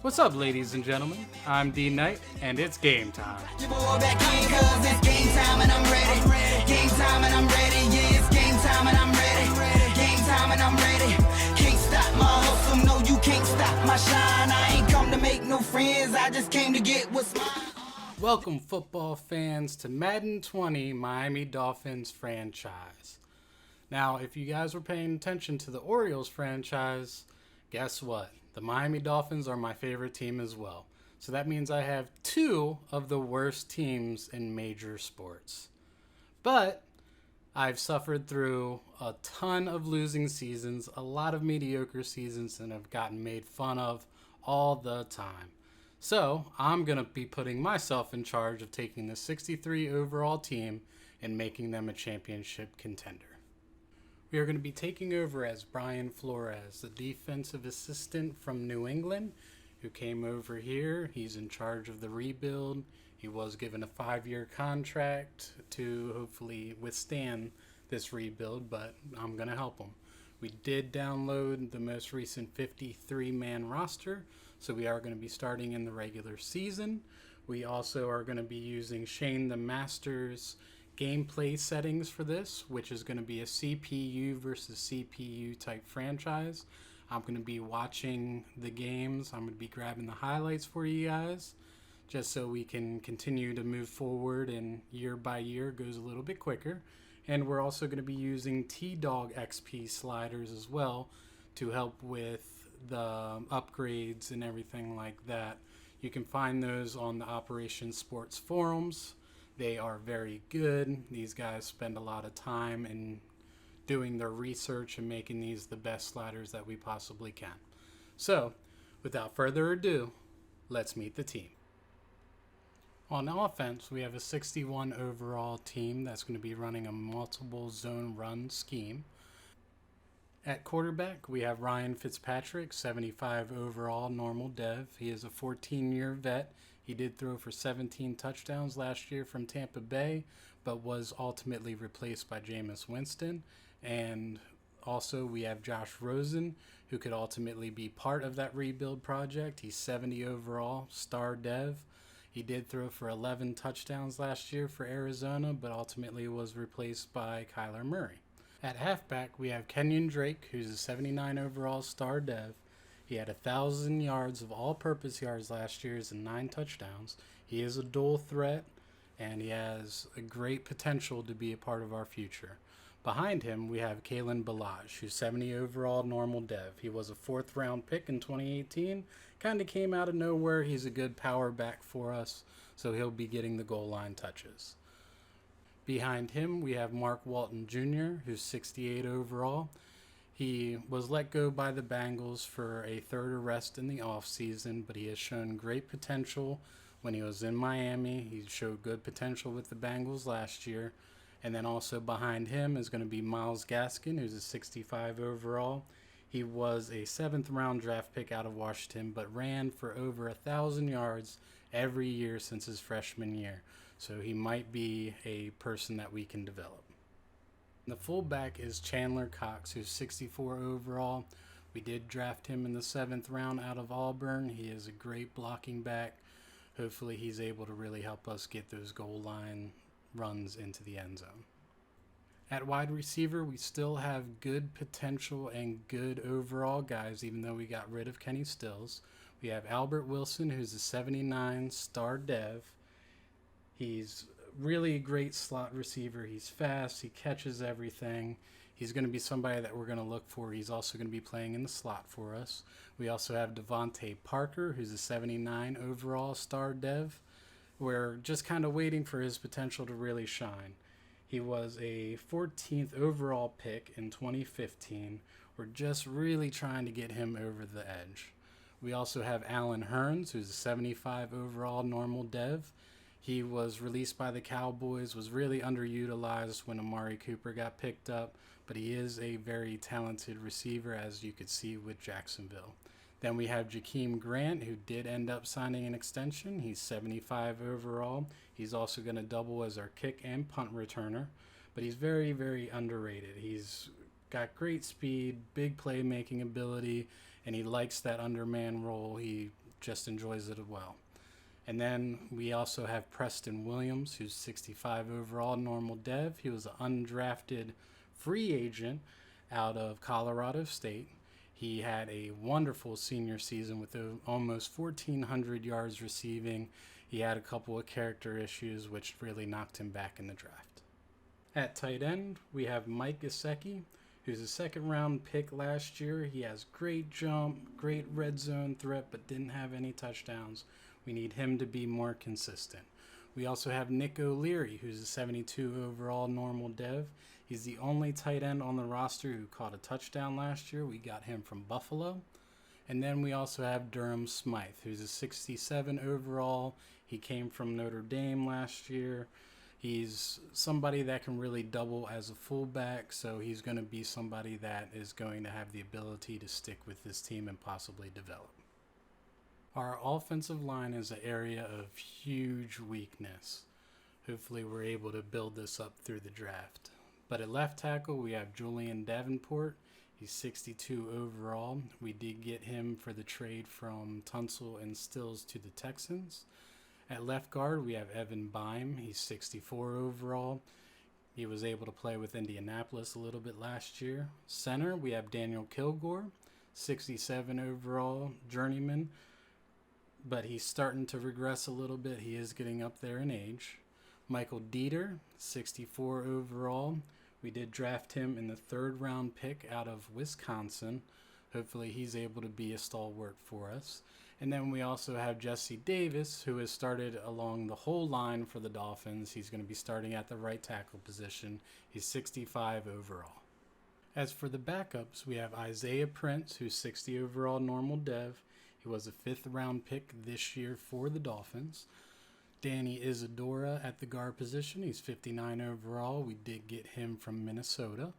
What's up, ladies and gentlemen? I'm D.Knight, and it's game time. Game time and I'm ready. Game time and I'm ready. Yeah, it's game time and I'm ready. Game time and I'm ready. Can't stop my hustle. No, you can't stop my shine. I ain't come to make no friends. I just came to get what's mine. Welcome, football fans, to Madden 20 Miami Dolphins franchise. Now, if you guys were paying attention to the Orioles franchise, guess what? The Miami Dolphins are my favorite team as well. So that means I have two of the worst teams in major sports. But I've suffered through a ton of losing seasons, a lot of mediocre seasons, and have gotten made fun of all the time. So I'm going to be putting myself in charge of taking the 63 overall team and making them a championship contender. We are going to be taking over as Brian Flores, the defensive assistant from New England, who came over here. He's in charge of the rebuild. He was given a 5-year contract to hopefully withstand this rebuild, but I'm going to help him. We did download the most recent 53-man roster, so we are going to be starting in the regular season. We also are going to be using Shane the Master's gameplay settings for this, which is going to be a CPU versus CPU type franchise. I'm going to be watching the games. I'm going to be grabbing the highlights for you guys, just so we can continue to move forward, and year by year goes a little bit quicker. And we're also going to be using T-Dog XP sliders as well to help with the upgrades and everything like that. You can find those on the Operation Sports forums. They are very good. These guys spend a lot of time in doing their research and making these the best sliders that we possibly can. So, without further ado, let's meet the team. On offense, we have a 61 overall team that's going to be running a multiple zone run scheme. At quarterback, we have Ryan Fitzpatrick, 75 overall normal dev. He is a 14-year vet. He did throw for 17 touchdowns last year from Tampa Bay, but was ultimately replaced by Jameis Winston. And also we have Josh Rosen, who could ultimately be part of that rebuild project. He's 70 overall, star dev. He did throw for 11 touchdowns last year for Arizona, but ultimately was replaced by Kyler Murray. At halfback, we have Kenyon Drake, who's a 79 overall star dev. He had 1,000 yards of all-purpose yards last year and 9 touchdowns. He is a dual threat, and he has a great potential to be a part of our future. Behind him, we have Kalen Ballage, who's 70 overall normal dev. He was a 4th-round pick in 2018. Kind of came out of nowhere. He's a good power back for us, so he'll be getting the goal line touches. Behind him, we have Mark Walton Jr., who's 68 overall. He was let go by the Bengals for a 3rd arrest in the offseason, but he has shown great potential when he was in Miami. He showed good potential with the Bengals last year. And then also behind him is going to be Myles Gaskin, who's a 65 overall. He was a 7th-round draft pick out of Washington, but ran for over 1,000 yards every year since his freshman year. So he might be a person that we can develop. The fullback is Chandler Cox, who's 64 overall. We did draft him in the 7th round out of Auburn. He is a great blocking back. Hopefully he's able to really help us get those goal line runs into the end zone. At wide receiver, we still have good potential and good overall guys, even though we got rid of Kenny Stills. We have Albert Wilson, who's a 79 star dev. He's really a great slot receiver. He's fast. He catches everything. He's going to be somebody that we're going to look for. He's also going to be playing in the slot for us. We also have Devontae Parker, who's a 79 overall star dev. We're just kind of waiting for his potential to really shine. He was a 14th overall pick in 2015. We're just really trying to get him over the edge. We also have Allen Hurns, who's a 75 overall normal dev. He was released by the Cowboys, was really underutilized when Amari Cooper got picked up, but he is a very talented receiver, as you could see with Jacksonville. Then we have Jakeem Grant, who did end up signing an extension. He's 75 overall. He's also going to double as our kick and punt returner, but he's very, very underrated. He's got great speed, big playmaking ability, and he likes that underman role. He just enjoys it as well. And then we also have Preston Williams, who's 65 overall, normal dev. He was an undrafted free agent out of Colorado State. He had a wonderful senior season with almost 1,400 yards receiving. He had a couple of character issues, which really knocked him back in the draft. At tight end, we have Mike Gesicki, who's a second-round pick last year. He has great jump, great red zone threat, but didn't have any touchdowns. We need him to be more consistent. We also have Nick O'Leary, who's a 72 overall normal dev. He's the only tight end on the roster who caught a touchdown last year. We got him from Buffalo. And then we also have Durham Smythe, who's a 67 overall. He came from Notre Dame last year. He's somebody that can really double as a fullback, so he's going to be somebody that is going to have the ability to stick with this team and possibly develop. Our offensive line is an area of huge weakness. Hopefully we're able to build this up through the draft. But at left tackle, we have Julian Davenport. He's 62 overall. We did get him for the trade from Tunsil and Stills to the Texans. At left guard, we have Evan Bime. He's 64 overall. He was able to play with Indianapolis a little bit last year. Center, we have Daniel Kilgore, 67 overall, journeyman. But he's starting to regress a little bit. He is getting up there in age. Michael Dieter, 64 overall. We did draft him in the 3rd round pick out of Wisconsin. Hopefully he's able to be a stalwart for us. And then we also have Jesse Davis, who has started along the whole line for the Dolphins. He's going to be starting at the right tackle position. He's 65 overall. As for the backups, we have Isaiah Prince, who's 60 overall normal dev. He was a 5th round pick this year for the Dolphins. Danny Isadora at the guard position. He's 59 overall. We did get him from Minnesota.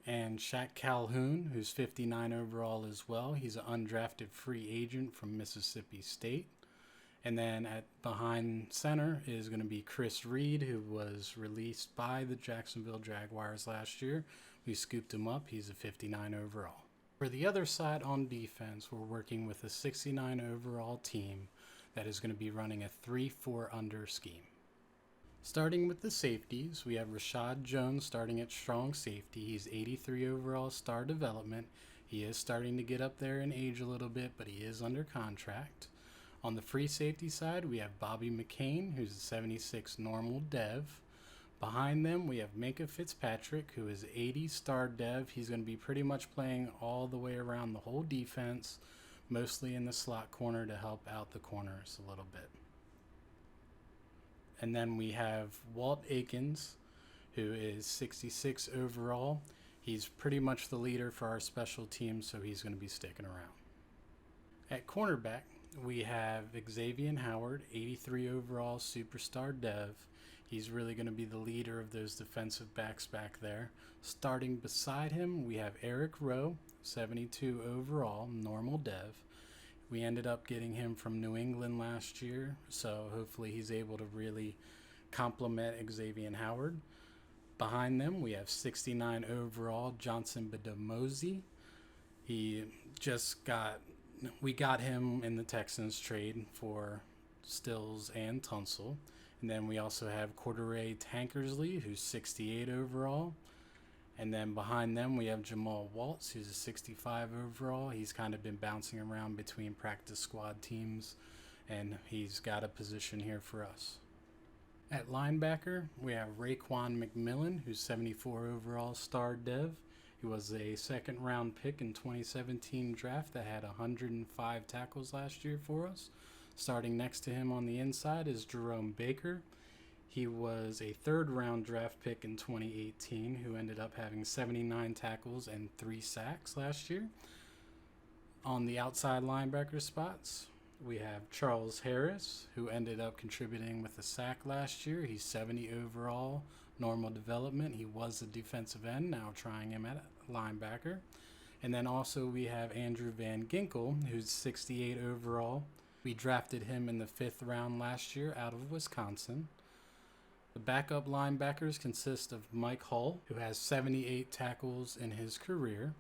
And Shaq Calhoun, who's 59 overall as well. He's an undrafted free agent from Mississippi State. And then behind center is going to be Chris Reed, who was released by the Jacksonville Jaguars last year. We scooped him up. He's a 59 overall. For the other side on defense, we're working with a 69 overall team that is going to be running a 3-4 under scheme. Starting with the safeties, we have Rashad Jones starting at strong safety. He's 83 overall star development. He is starting to get up there in age a little bit, but he is under contract. On the free safety side, we have Bobby McCain, who's a 76 normal dev. Behind them, we have Minka Fitzpatrick, who is 80 star dev. He's going to be pretty much playing all the way around the whole defense, mostly in the slot corner to help out the corners a little bit. And then we have Walt Aikens, who is 66 overall. He's pretty much the leader for our special teams, so he's going to be sticking around. At cornerback, we have Xavier Howard, 83 overall superstar dev. He's really going to be the leader of those defensive backs back there. Starting beside him, we have Eric Rowe, 72 overall, normal dev. We ended up getting him from New England last year, so hopefully he's able to really complement Xavier Howard. Behind them, we have 69 overall, Johnson Bademosi. We got him in the Texans trade for Stills and Tunsil. And then we also have Cordray Tankersley, who's 68 overall. And then behind them, we have Jamal Waltz, who's a 65 overall. He's kind of been bouncing around between practice squad teams, and he's got a position here for us. At linebacker, we have Raekwon McMillan, who's 74 overall star dev. He was a 2nd round pick in 2017 draft that had 105 tackles last year for us. Starting next to him on the inside is Jerome Baker. He was a 3rd round draft pick in 2018 who ended up having 79 tackles and 3 sacks last year. On the outside linebacker spots, we have Charles Harris, who ended up contributing with a sack last year. He's 70 overall, normal development. He was a defensive end, now trying him at linebacker. And then also we have Andrew Van Ginkel, who's 68 overall. We drafted him in the 5th round last year out of Wisconsin. The backup linebackers consist of Mike Hull, who has 78 tackles in his career.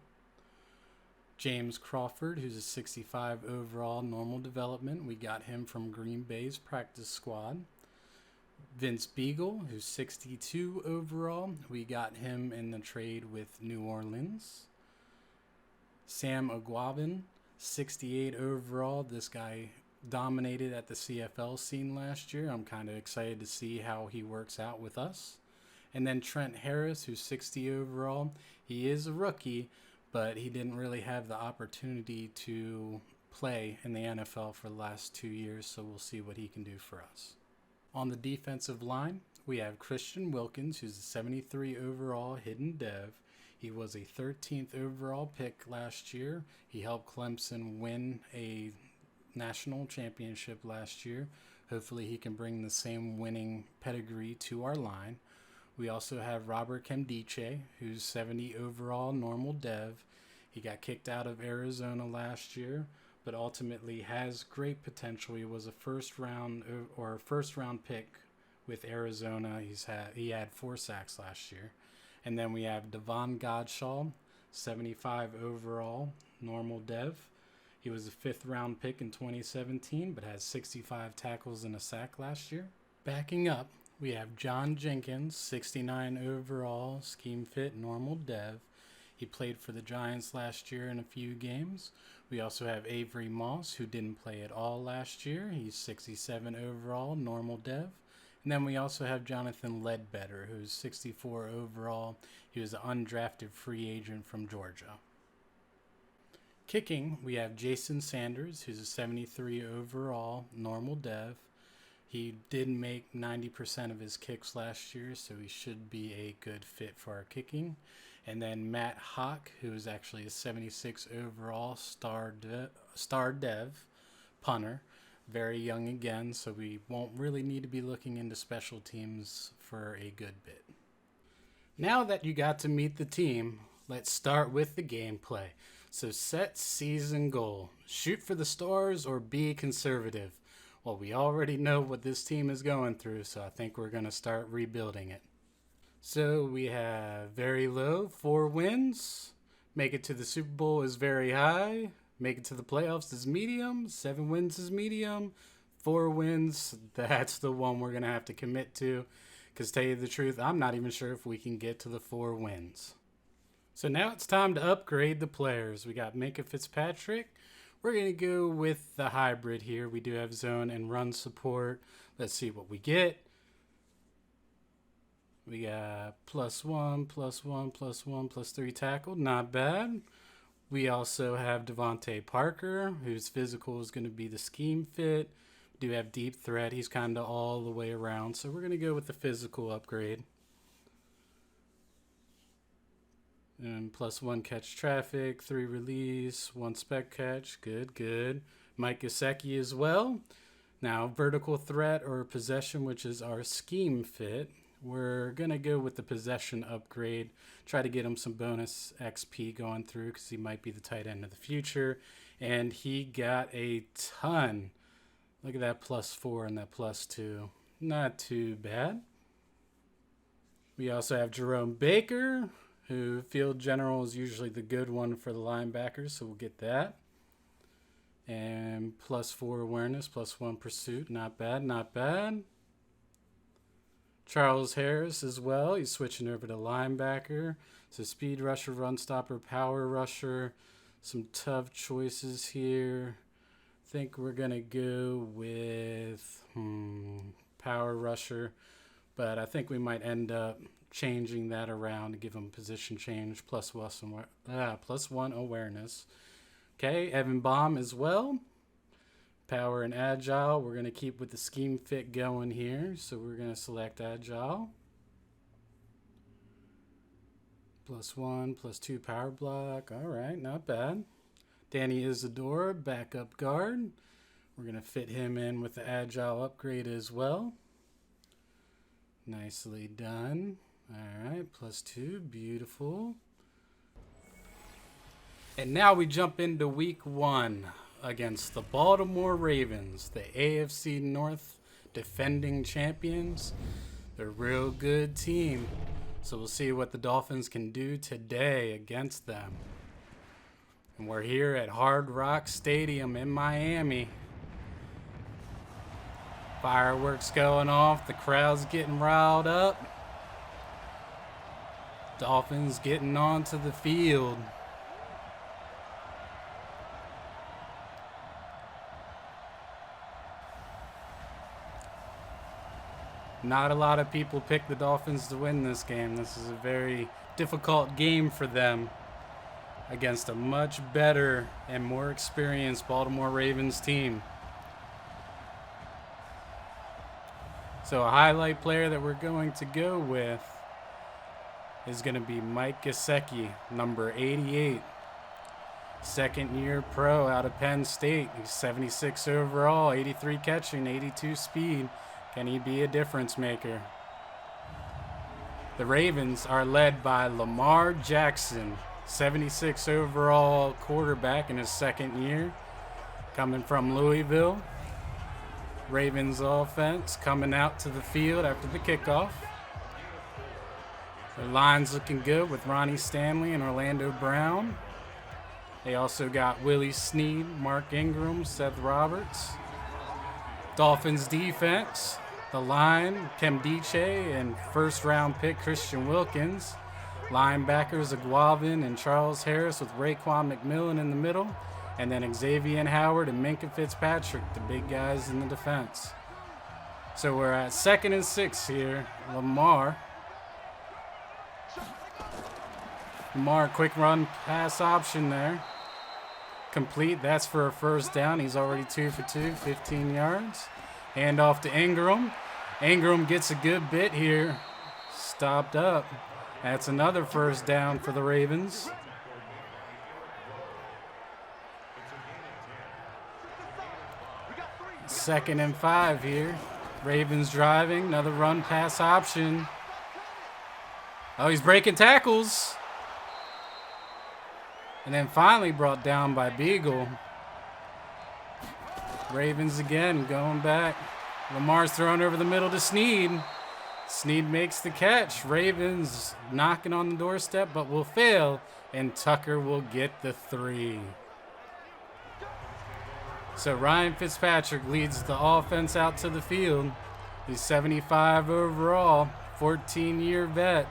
James Crawford, who's a 65 overall normal development. We got him from Green Bay's practice squad. Vince Beagle, who's 62 overall. We got him in the trade with New Orleans. Sam Aguabin, 68 overall. This guy dominated at the CFL scene last year. I'm kind of excited to see how he works out with us. And then Trent Harris, who's 60 overall. He is a rookie, but he didn't really have the opportunity to play in the NFL for the last 2 years, so we'll see what he can do for us. On the defensive line, we have Christian Wilkins, who's a 73 overall hidden dev. He was a 13th overall pick last year. He helped Clemson win a national championship last year. Hopefully he can bring the same winning pedigree to our line. We also have Robert Kemdiche, who's 70 overall normal dev. He got kicked out of Arizona last year, but ultimately has great potential. He was a first round pick with Arizona. He had 4 sacks last year. And then we have Devon Godshaw, 75 overall normal dev. He was a 5th round pick in 2017, but has 65 tackles and a sack last year. Backing up, we have John Jenkins, 69 overall, scheme fit, normal dev. He played for the Giants last year in a few games. We also have Avery Moss, who didn't play at all last year. He's 67 overall, normal dev. And then we also have Jonathan Ledbetter, who's 64 overall. He was an undrafted free agent from Georgia. Kicking, we have Jason Sanders, who's a 73 overall, normal dev. He did make 90% of his kicks last year, so he should be a good fit for our kicking. And then Matt Hawk, who is actually a 76 overall star dev punter. Very young again, so we won't really need to be looking into special teams for a good bit. Now that you got to meet the team, let's start with the gameplay. So set season goal. Shoot for the stars or be conservative. Well, we already know what this team is going through, so I think we're going to start rebuilding it. So we have very low, 4 wins. Make it to the Super Bowl is very high. Make it to the playoffs is medium. 7 wins is medium. 4 wins, that's the one we're going to have to commit to. Because tell you the truth, I'm not even sure if we can get to the 4 wins. So now it's time to upgrade the players. We got Minkah Fitzpatrick. We're going to go with the hybrid here. We do have zone and run support. Let's see what we get. We got +1, +1, +1, +3 tackle. Not bad. We also have Devontae Parker, whose physical is going to be the scheme fit. We do have deep threat. He's kind of all the way around. So we're going to go with the physical upgrade. And +1 catch traffic, 3 release, 1 spec catch. Good, good. Mike Gesicki as well. Now, vertical threat or possession, which is our scheme fit. We're going to go with the possession upgrade. Try to get him some bonus XP going through because he might be the tight end of the future. And he got a ton. Look at that +4 and that +2. Not too bad. We also have Jerome Baker, who field general is usually the good one for the linebackers, so we'll get that. And +4 awareness, +1 pursuit. Not bad, not bad. Charles Harris as well. He's switching over to linebacker. So speed rusher, run stopper, power rusher. Some tough choices here. I think we're going to go with power rusher. But I think we might end up changing that around to give him position change. +1 awareness. Okay, Evan Baum as well. Power and agile. We're going to keep with the scheme fit going here. So we're going to select agile. +1, +2 power block. All right, not bad. Danny Isidora, backup guard. We're going to fit him in with the agile upgrade as well. Nicely done. All right, +2, beautiful. And now we jump into week 1 against the Baltimore Ravens, the AFC North defending champions. They're a real good team. So we'll see what the Dolphins can do today against them. And we're here at Hard Rock Stadium in Miami. Fireworks going off. The crowd's getting riled up. Dolphins getting onto the field. Not a lot of people pick the Dolphins to win this game. This is a very difficult game for them against a much better and more experienced Baltimore Ravens team. So a highlight player that we're going to go with is going to be Mike Gesicki, number 88. Second-year pro out of Penn State. He's 76 overall, 83 catching, 82 speed. Can he be a difference maker? The Ravens are led by Lamar Jackson, 76 overall quarterback in his second year, coming from Louisville. Ravens offense coming out to the field after the kickoff. The line's looking good with Ronnie Stanley and Orlando Brown. They also got Willie Snead, Mark Ingram, Seth Roberts. Dolphins defense, the line, Kemdiche and first-round pick Christian Wilkins. Linebackers, Aguavin and Charles Harris with Raekwon McMillan in the middle. And then Xavier Howard and Minkah Fitzpatrick, the big guys in the defense. So we're at 2nd and 6 here. Lamar, quick run pass option there. Complete. That's for a first down. He's already 2 for 2, 15 yards. Hand off to Ingram. Ingram gets a good bit here. Stopped up. That's another first down for the Ravens. 2nd and 5 here. Ravens driving. Another run pass option. Oh, he's breaking tackles. And then finally brought down by Beagle. Ravens again going back. Lamar's throwing over the middle to Snead. Snead makes the catch. Ravens knocking on the doorstep, but will fail. And Tucker will get the 3. So Ryan Fitzpatrick leads the offense out to the field. He's 75 overall, 14-year vet.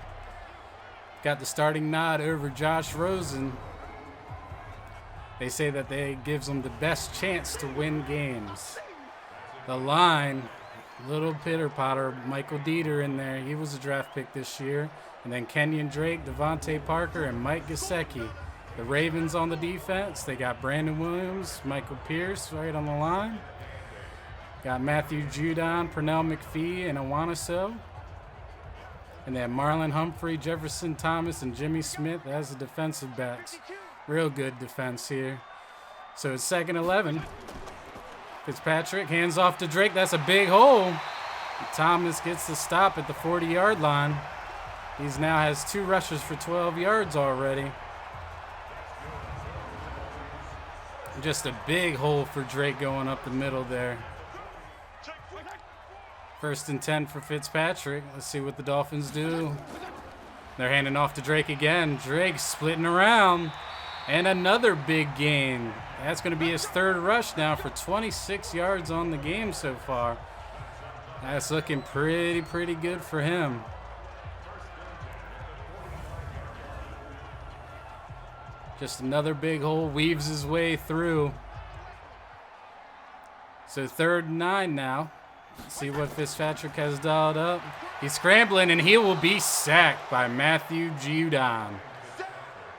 Got the starting nod over Josh Rosen. They say that gives them the best chance to win games. The line, little pitter-potter, Michael Dieter in there. He was a draft pick this year. And then Kenyon Drake, Devontae Parker, and Mike Gesicki. The Ravens on the defense, they got Brandon Williams, Michael Pierce right on the line. Got Matthew Judon, Pernell McPhee, and Awaniso. And then Marlon Humphrey, Jefferson Thomas, and Jimmy Smith as the defensive backs. Real good defense here. So it's 2nd 11. Fitzpatrick hands off to Drake. That's a big hole. Thomas gets the stop at the 40-yard line. He's now has 2 rushes for 12 yards already. Just a big hole for Drake going up the middle there. 1st and 10 for Fitzpatrick. Let's see what the Dolphins do. They're handing off to Drake again. Drake splitting around. And another big gain. That's going to be his 3rd rush now for 26 yards on the game so far. That's looking pretty good for him. Just another big hole, weaves his way through. So 3rd and 9 now. Let's see what Fitzpatrick has dialed up. He's scrambling, and he will be sacked by Matthew Judon.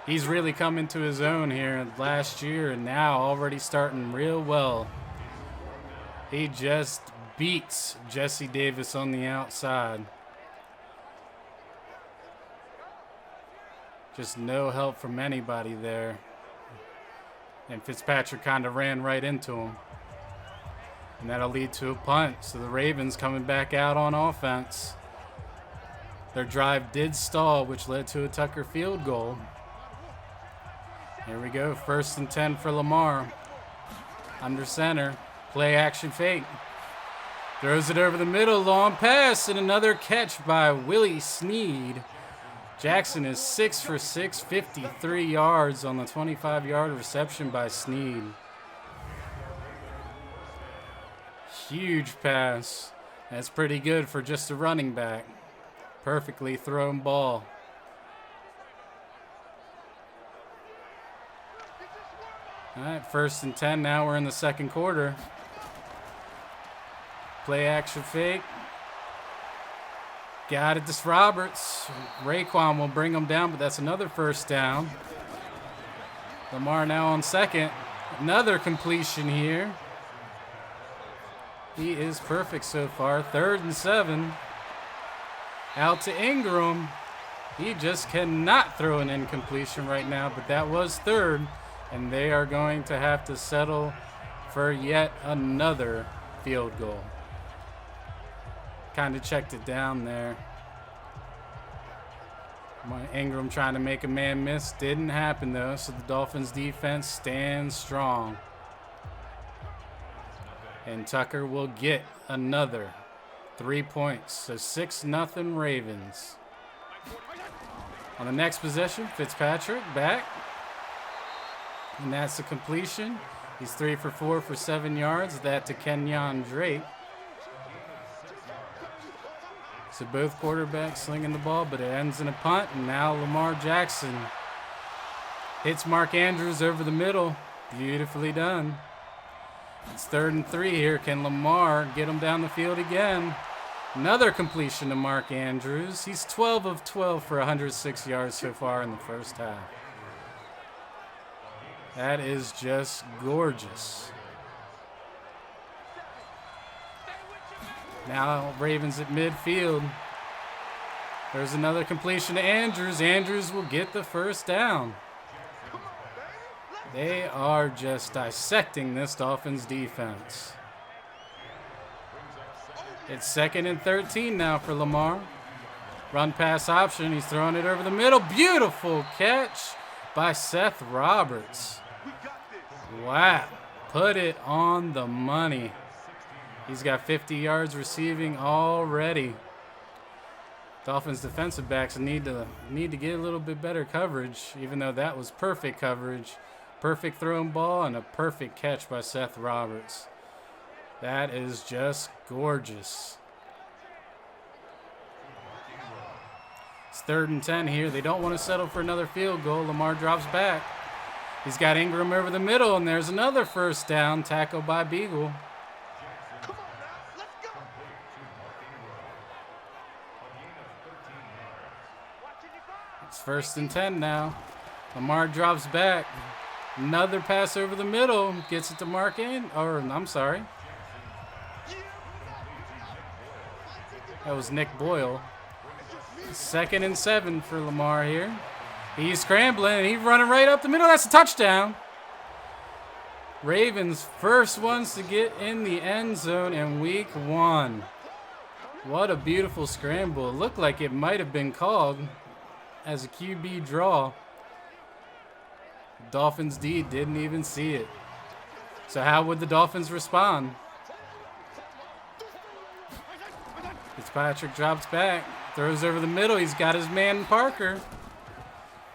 He's really come into his own here last year, and now already starting real well. He just beats Jesse Davis on the outside. Just no help from anybody there. And Fitzpatrick kind of ran right into him. And that'll lead to a punt. So the Ravens coming back out on offense. Their drive did stall, which led to a Tucker field goal. Here we go. 1st and 10 for Lamar. Under center. Play action fake. Throws it over the middle. Long pass. And another catch by Willie Snead. Jackson is 6 for 6, 53 yards on the 25-yard reception by Snead. Huge pass. That's pretty good for just a running back. Perfectly thrown ball. All right, 1st and 10. Now we're in the second quarter. Play action fake. Got it to Roberts. Raekwon will bring him down, but that's another 1st down. Lamar now on 2nd. Another completion here. He is perfect so far. 3rd and 7. Out to Ingram. He just cannot throw an incompletion right now, but that was 3rd, and they are going to have to settle for yet another field goal. Kind of checked it down there. Ingram trying to make a man miss. Didn't happen, though, so the Dolphins defense stands strong. And Tucker will get another 3 points. So 6-0 Ravens. On the next possession, Fitzpatrick back. And that's a completion. He's 3 for 4 for 7 yards. That to Kenyon Drake. So both quarterbacks slinging the ball, but it ends in a punt. And now Lamar Jackson hits Mark Andrews over the middle. Beautifully done. It's 3rd and 3 here. Can Lamar get him down the field again? Another completion to Mark Andrews. He's 12 of 12 for 106 yards so far in the first half. That is just gorgeous. Now Ravens at midfield. There's another completion to Andrews. Andrews will get the 1st down. They are just dissecting this Dolphins defense. It's 2nd and 13 now for Lamar. Run pass option. He's throwing it over the middle. Beautiful catch by Seth Roberts. Wow. Put it on the money. He's got 50 yards receiving already. Dolphins defensive backs need to get a little bit better coverage, even though that was perfect coverage. Perfect thrown ball and a perfect catch by Seth Roberts. That is just gorgeous. It's 3rd and 10 here. They don't want to settle for another field goal. Lamar drops back. He's got Ingram over the middle, and there's another 1st down, tackled by Beagle. It's 1st and 10 now. Lamar drops back. Another pass over the middle. Gets it to Mark I'm sorry. That was Nick Boyle. 2nd and 7 for Lamar here. He's scrambling and he's running right up the middle. That's a touchdown. Ravens first ones to get in the end zone in week 1. What a beautiful scramble. It looked like it might have been called as a QB draw. Dolphins D didn't even see it. So how would the Dolphins respond? Fitzpatrick drops back, throws over the middle. He's got his man Parker.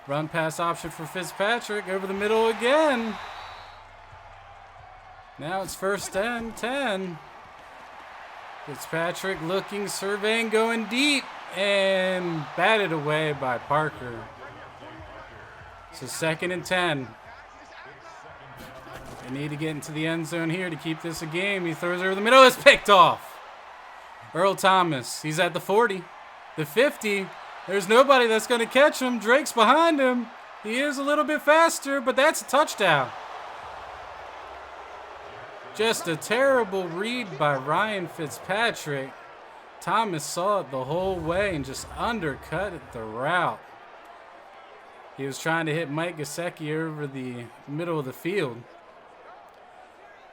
Run pass option for Fitzpatrick over the middle again. Now it's 1st and 10. Fitzpatrick looking, surveying, going deep, and batted away by Parker. So 2nd and 10. They need to get into the end zone here to keep this a game. He throws over the middle. It's picked off. Earl Thomas. He's at the 40. The 50. There's nobody that's going to catch him. Drake's behind him. He is a little bit faster, but that's a touchdown. Just a terrible read by Ryan Fitzpatrick. Thomas saw it the whole way and just undercut the route. He was trying to hit Mike Gesicki over the middle of the field.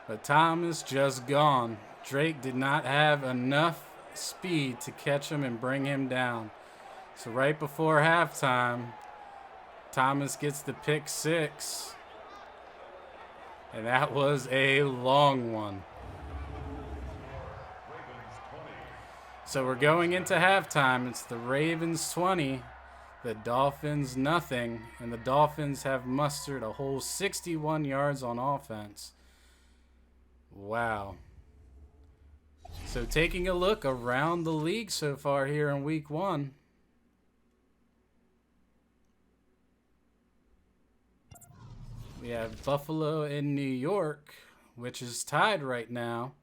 But Thomas just gone. Drake did not have enough speed to catch him and bring him down. So right before halftime, Thomas gets the pick 6. And that was a long one. So we're going into halftime. It's the Ravens 20, The Dolphins nothing, and the Dolphins have mustered a whole 61 yards on offense. Wow. So taking a look around the league so far here in week 1. We have Buffalo and New York, which is tied right now.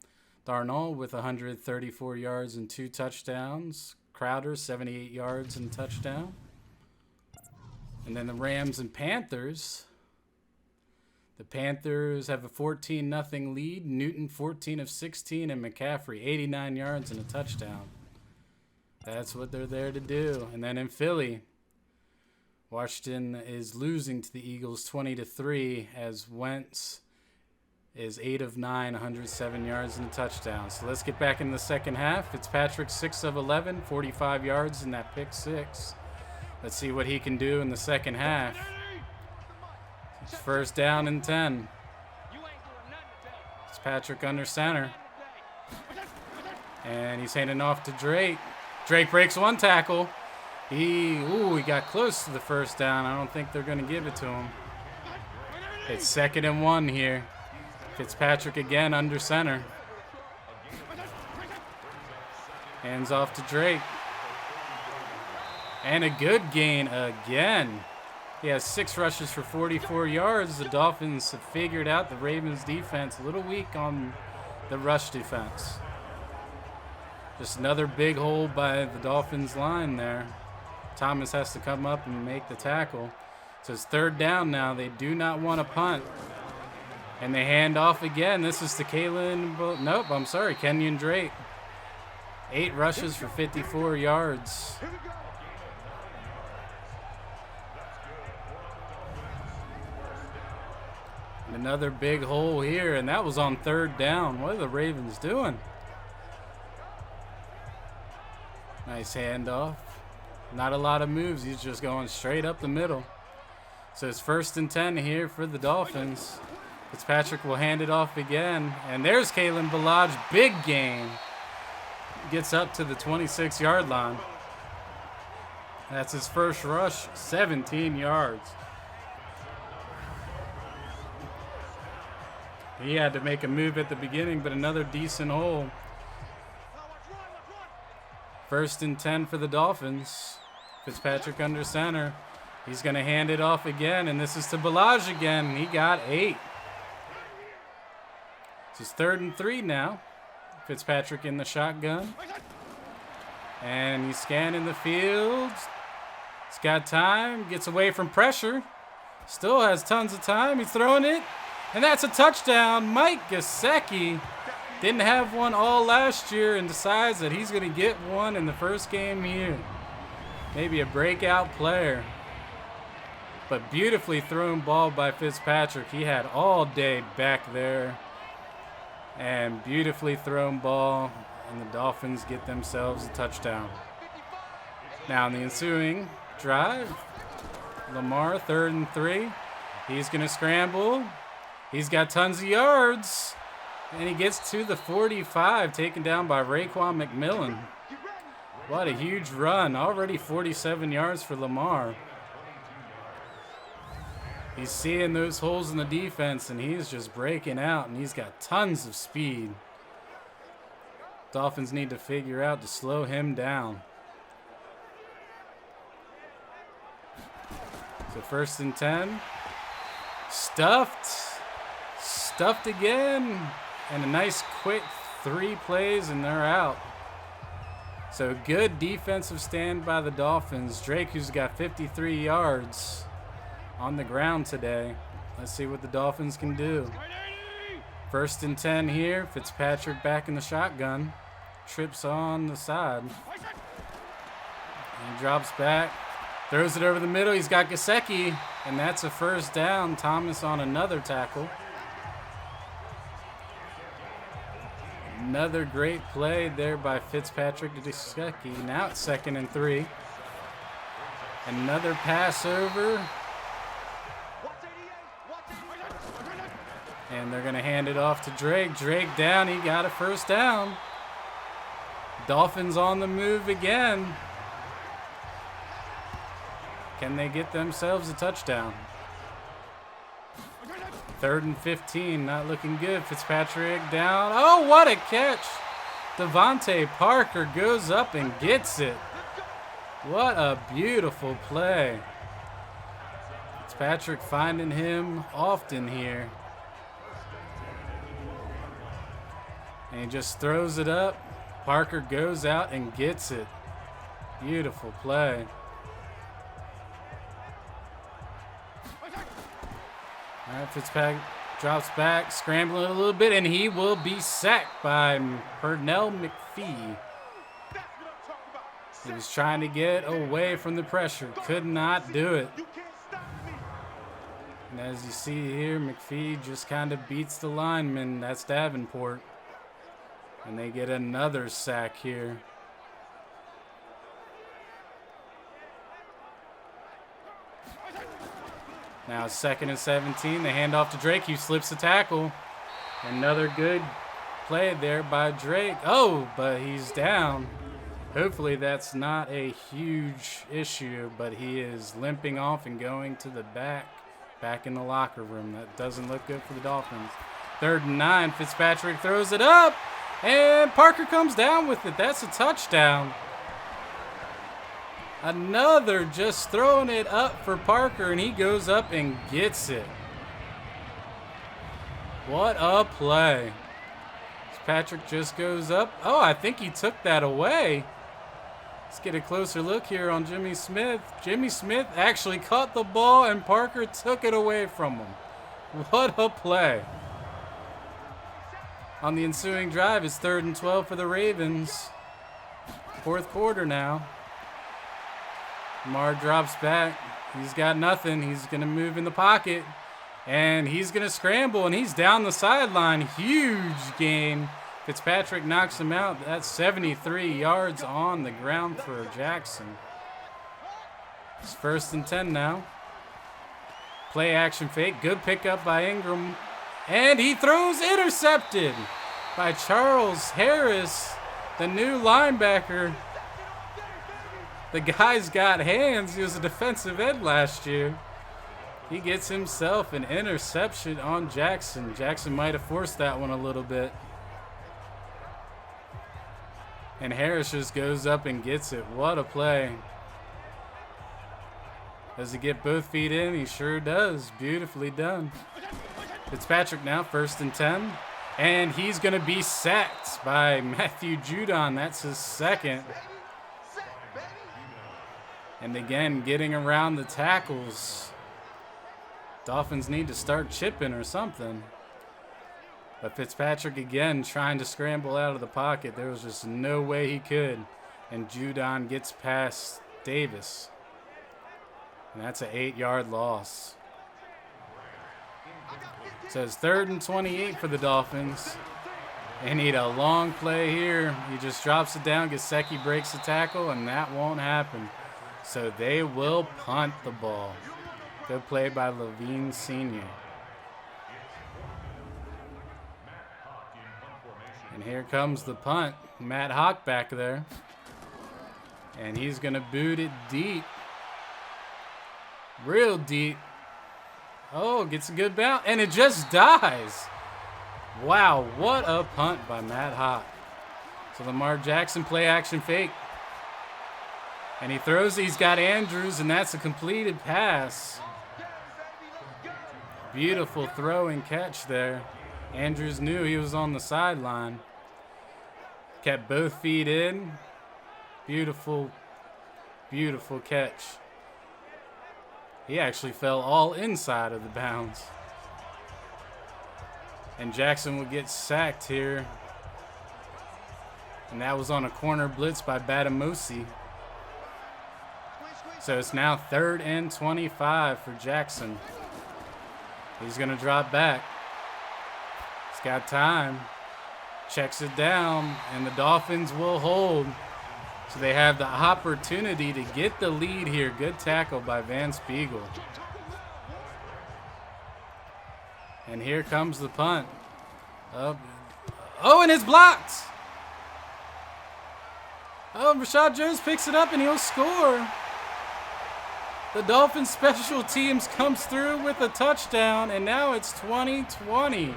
Darnold with 134 yards and 2 touchdowns. Crowder 78 yards and touchdown. And then the Rams and Panthers. The Panthers have a 14-0 lead. Newton 14 of 16 and McCaffrey 89 yards and a touchdown. That's what they're there to do. And then in Philly, Washington is losing to the Eagles 20-3 as Wentz is 8 of 9, 107 yards and a touchdown. So let's get back in the second half. Fitzpatrick 6 of 11, 45 yards in that pick 6. Let's see what he can do in the second half. It's first down and 10. Fitzpatrick under center. And he's handing off to Drake. Drake breaks 1 tackle. He got close to the first down. I don't think they're going to give it to him. It's 2nd and 1 here. Fitzpatrick again under center. Hands off to Drake. And a good gain again. He has 6 rushes for 44 yards. The Dolphins have figured out the Ravens defense a little weak on the rush defense. Just another big hole by the Dolphins line there. Thomas has to come up and make the tackle. So it's 3rd down now. They do not want to punt. And they hand off again. This is to Kenyon Drake. 8 rushes for 54 yards. Another big hole here, and that was on 3rd down. What are the Ravens doing? Nice handoff. Not a lot of moves. He's just going straight up the middle. So it's 1st and 10 here for the Dolphins. Fitzpatrick will hand it off again. And there's Kalen Ballage. Big gain. Gets up to the 26-yard line. That's his first rush. 17 yards. He had to make a move at the beginning, but another decent hole. 1st and 10 for the Dolphins. Fitzpatrick under center. He's going to hand it off again, and this is to Ballage again. He got 8. It's 3rd and 3 now. Fitzpatrick in the shotgun. And he's scanning the field. He's got time. Gets away from pressure. Still has tons of time. He's throwing it. And that's a touchdown. Mike Gesicki didn't have one all last year and decides that he's going to get one in the first game here. Maybe a breakout player. But beautifully thrown ball by Fitzpatrick. He had all day back there. And beautifully thrown ball. And the Dolphins get themselves a touchdown. Now in the ensuing drive, Lamar 3rd and 3. He's going to scramble. He's got tons of yards. And he gets to the 45, taken down by Raekwon McMillan. What a huge run. Already 47 yards for Lamar. He's seeing those holes in the defense, and he's just breaking out, and he's got tons of speed. Dolphins need to figure out to slow him down. So 1st and 10. Stuffed again, and a nice quick 3 plays and they're out. So good defensive stand by the Dolphins. Drake, who's got 53 yards on the ground today. Let's see what the Dolphins can do. 1st and 10 here. Fitzpatrick back in the shotgun. Trips on the side. He drops back. Throws it over the middle. He's got Gesicki, and that's a 1st down. Thomas on another tackle. Another great play there by Fitzpatrick to Gesicki. Now it's 2nd and 3. Another pass over. And they're going to hand it off to Drake. Drake down. He got a 1st down. Dolphins on the move again. Can they get themselves a touchdown? 3rd and 15, not looking good. Fitzpatrick down. Oh, what a catch. Devontae Parker goes up and gets it. What a beautiful play. Fitzpatrick finding him often here. And he just throws it up. Parker goes out and gets it. Beautiful play. All right, Fitzpatrick drops back, scrambling a little bit, and he will be sacked by Pernell McPhee. He was trying to get away from the pressure, could not do it. And as you see here, McPhee just kind of beats the lineman. That's Davenport. And they get another sack here. Now 2nd and 17. They hand off to Drake. He slips the tackle. Another good play there by Drake. Oh, but he's down. Hopefully that's not a huge issue, but he is limping off and going to the back in the locker room. That doesn't look good for the Dolphins. 3rd and 9. Fitzpatrick throws it up, and Parker comes down with it. That's a touchdown. Another just throwing it up for Parker, and he goes up and gets it. What a play. Patrick just goes up. Oh, I think he took that away. Let's get a closer look here on Jimmy Smith. Jimmy Smith actually caught the ball, and Parker took it away from him. What a play. On the ensuing drive, it's 3rd and 12 for the Ravens. 4th quarter now. Lamar drops back. He's got nothing. He's going to move in the pocket. And he's going to scramble, and he's down the sideline. Huge gain. Fitzpatrick knocks him out. That's 73 yards on the ground for Jackson. It's 1st and 10 now. Play action fake. Good pickup by Ingram. And he throws intercepted by Charles Harris, the new linebacker. The guy's got hands. He was a defensive end last year. He gets himself an interception on Jackson. Jackson might have forced that one a little bit. And Harris just goes up and gets it. What a play. Does he get both feet in? He sure does. Beautifully done. Fitzpatrick now, 1st and 10. And he's going to be sacked by Matthew Judon. That's his 2nd. And again, getting around the tackles. Dolphins need to start chipping or something. But Fitzpatrick again trying to scramble out of the pocket. There was just no way he could. And Judon gets past Davis. And that's an 8-yard loss. So it's 3rd and 28 for the Dolphins. They need a long play here. He just drops it down. Gesicki breaks the tackle, and that won't happen. So they will punt the ball. Good play by Levine Sr. And here comes the punt. Matt Hawk back there. And he's going to boot it deep. Real deep. Oh, gets a good bounce. And it just dies. Wow, what a punt by Matt Hawk. So Lamar Jackson play action fake. And he throws it. He's got Andrews, and that's a completed pass. Beautiful throw and catch there. Andrews knew he was on the sideline. Kept both feet in. Beautiful, beautiful catch. He actually fell all inside of the bounds. And Jackson will get sacked here. And that was on a corner blitz by Batamosi. So it's now 3rd and 25 for Jackson. He's going to drop back. He's got time. Checks it down, and the Dolphins will hold. So they have the opportunity to get the lead here. Good tackle by Van Spiegel. And here comes the punt. Oh, and it's blocked. Oh, Rashad Jones picks it up, and he'll score. The Dolphins special teams comes through with a touchdown, and now it's 20-20.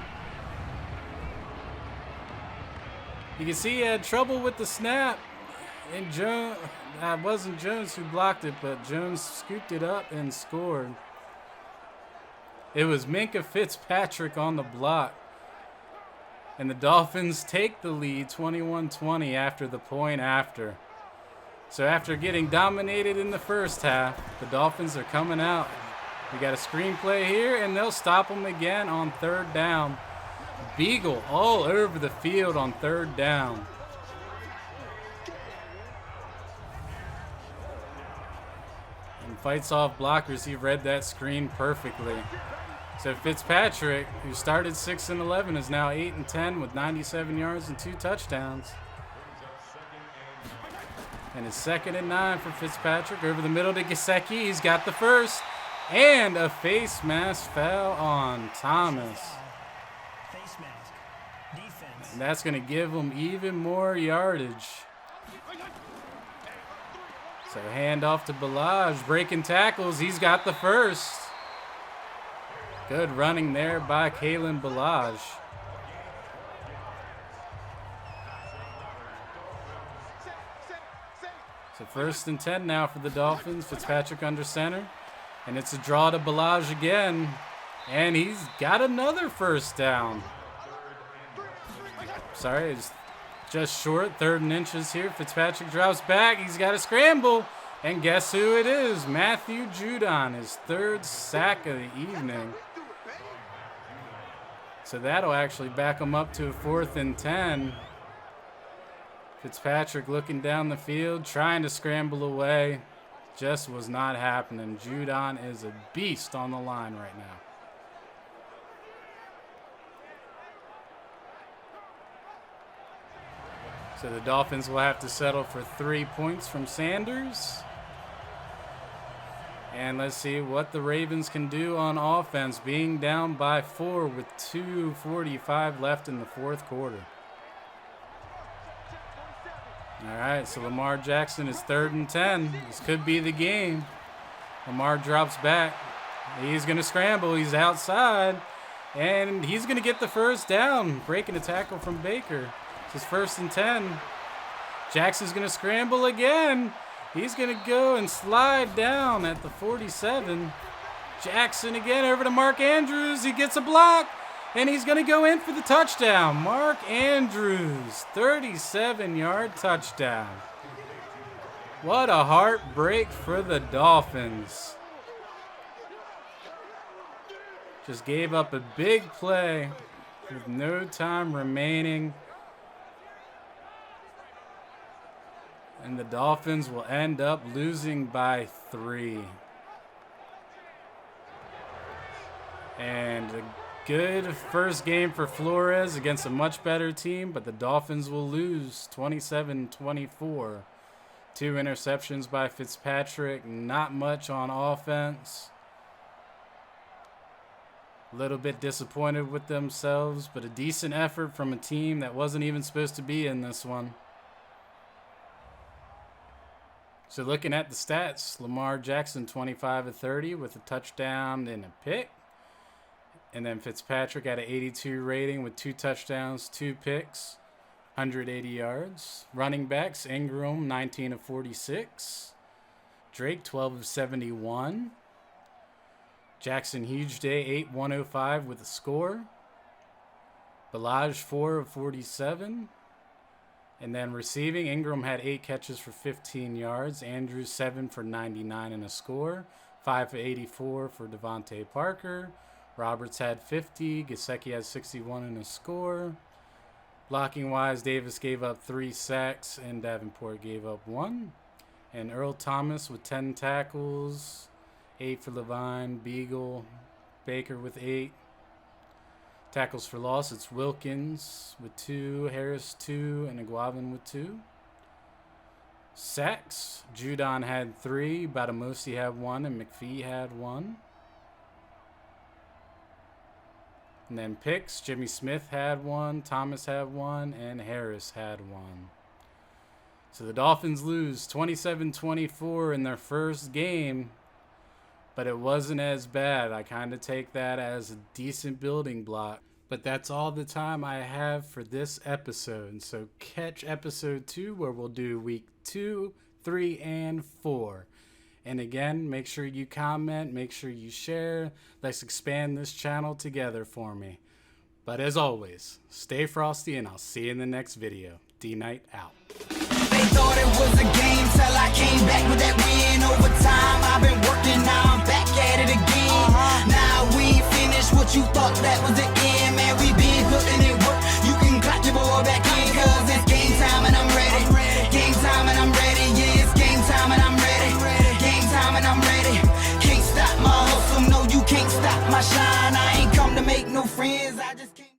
You can see he had trouble with the snap, and Jones, it wasn't Jones who blocked it, but Jones scooped it up and scored. It was Minkah Fitzpatrick on the block, and the Dolphins take the lead 21-20 after the point after. So after getting dominated in the first half, the Dolphins are coming out. We got a screenplay here, and they'll stop them again on third down. Beagle all over the field on third down. And fights off blockers. He read that screen perfectly. So Fitzpatrick, who started 6-11, is now 8-10 with 97 yards and 2 touchdowns. And it's 2nd and 9 for Fitzpatrick. Over the middle to Gesicki. He's got the first. And a face mask foul on Thomas. And that's going to give him even more yardage. So hand off to Balaj. Breaking tackles. He's got the first. Good running there by Kalen Balaj. So 1st and 10 now for the Dolphins. Fitzpatrick under center. And it's a draw to Balaj again. And he's got another first down. Sorry, it's just short. 3rd and inches here. Fitzpatrick drops back. He's got a scramble. And guess who it is? Matthew Judon, his 3rd sack of the evening. So that'll actually back him up to a 4th and 10. Fitzpatrick looking down the field, trying to scramble away. Just was not happening. Judon is a beast on the line right now. So the Dolphins will have to settle for 3 points from Sanders. And let's see what the Ravens can do on offense, being down by 4 with 2:45 left in the 4th quarter. All right, so Lamar Jackson is 3rd and 10. This could be the game. Lamar drops back. He's going to scramble. He's outside. And he's going to get the first down, breaking a tackle from Baker. It's his 1st and 10. Jackson's going to scramble again. He's going to go and slide down at the 47. Jackson again over to Mark Andrews. He gets a block. And he's going to go in for the touchdown. Mark Andrews, 37-yard touchdown. What a heartbreak for the Dolphins. Just gave up a big play with no time remaining. And the Dolphins will end up losing by 3. And a good first game for Flores against a much better team, but the Dolphins will lose 27-24. 2 interceptions by Fitzpatrick, not much on offense. A little bit disappointed with themselves, but a decent effort from a team that wasn't even supposed to be in this one. So looking at the stats, Lamar Jackson 25 of 30 with a touchdown and a pick. And then Fitzpatrick at an 82 rating with 2 touchdowns, 2 picks, 180 yards. Running backs, Ingram 19 of 46. Drake 12 of 71. Jackson, huge day, 8-105 with a score. Balaj 4 of 47. And then receiving, Ingram had 8 catches for 15 yards. Andrews 7 for 99 and a score. 5 for 84 for Devontae Parker. Roberts had 50. Gesicki had 61 and a score. Blocking wise, Davis gave up 3 sacks and Davenport gave up 1. And Earl Thomas with 10 tackles. 8 for Levine, Beagle, Baker with 8. Tackles for loss, it's Wilkins with 2, Harris 2, and Iguavin with 2. Sacks, Judon had 3, Batamosi had 1, and McPhee had 1. And then picks, Jimmy Smith had 1, Thomas had 1, and Harris had 1. So the Dolphins lose 27-24 in their first game but it wasn't as bad. I kind of take that as a decent building block. But that's all the time I have for this episode. So catch episode 2 where we'll do week 2, 3, and 4. And again, make sure you comment, make sure you share. Let's expand this channel together for me. But as always, stay frosty and I'll see you in the next video. D.Knight out. They thought it was a game till I came back with that win. Over time, I've been working, now I'm back at it again. Now we ain't finished what you thought that was the end. Man, we been putting in work. You can clap your boy back in, cause it's game time and I'm ready. Game time and I'm ready, yeah, it's game time and I'm ready. Game time and I'm ready. Can't stop my hustle, no, you can't stop my shine. I ain't come to make no friends.